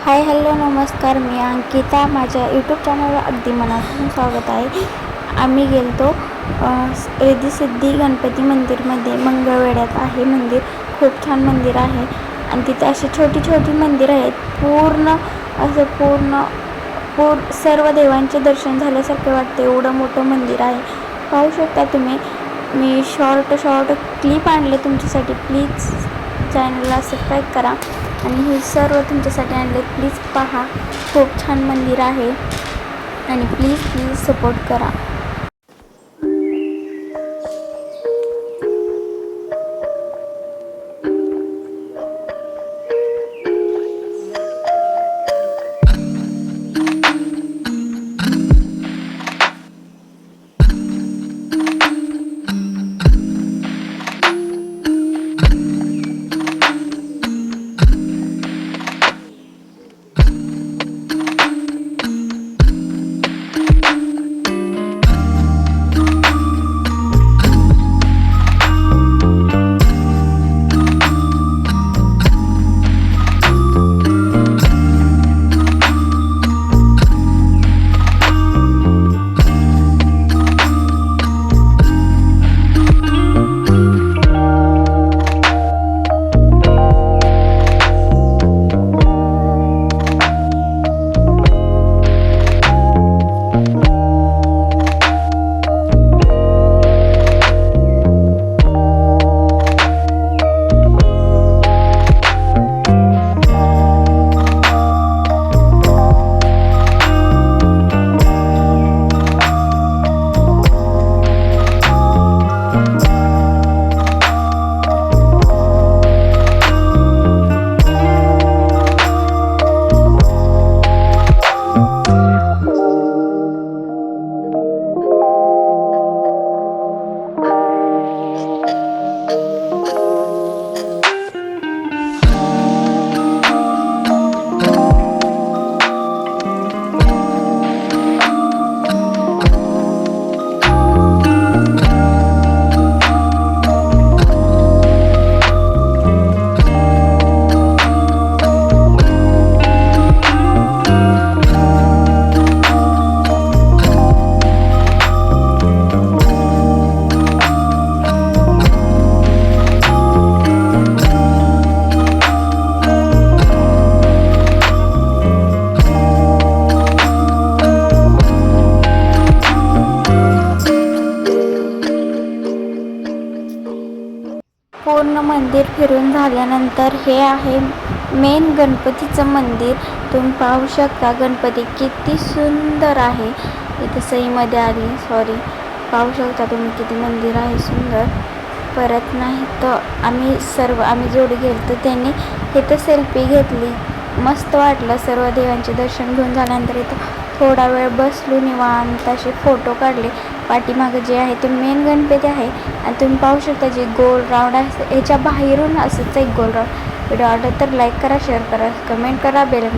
Hi hello नमस्कार, मी अंकिता. माझ्या YouTube चॅनलवर अगदी मनापासून स्वागत आहे. आम्ही गेलतो रिद्धिसिद्धी गणपती मंदिरमध्ये. मंगळवेढ्यात आहे मंदिर. खूप छान मंदिर आहे आणि तिथे अशी छोटी छोटी मंदिरं आहेत. पूर्ण सर्व देवांचे दर्शन झाल्यासारखे वाटते, एवढं मोठं मंदिर आहे. पाहू शकता तुम्ही. मी शॉर्ट क्लिप आणले तुमच्यासाठी. प्लीज चॅनलला सबस्क्राईब करा आणि हे सर्व तुमच्यासाठी आणले. प्लीज पहा, खूप छान मंदिर आहे आणि प्लीज सपोर्ट करा. पूर्ण मंदिर फिरून झाल्यानंतर हे आहे मेन गणपतीचं मंदिर. तुम्ही पाहू शकता गणपती किती सुंदर आहे. इथे सईमध्ये आली पाहू शकता तुम्ही किती मंदिर आहे सुंदर. परत नाही तर आम्ही जोडी गेलो तर त्यांनी इथं सेल्फी घेतली. मस्त वाटलं. सर्व देवांचे दर्शन घेऊन झाल्यानंतर इथं थोडा वेळ बसलो, निवांत असे फोटो काढले. पाठीमागं जे आहे ते मेन गणपती आहे आणि तुम्ही पाहू शकता जे गोल राऊंड आहे ह्याच्या बाहेरून असंच एक गोल राऊंड. व्हिडिओ आवडला तर लाईक करा, शेअर करा, कमेंट करा, बेल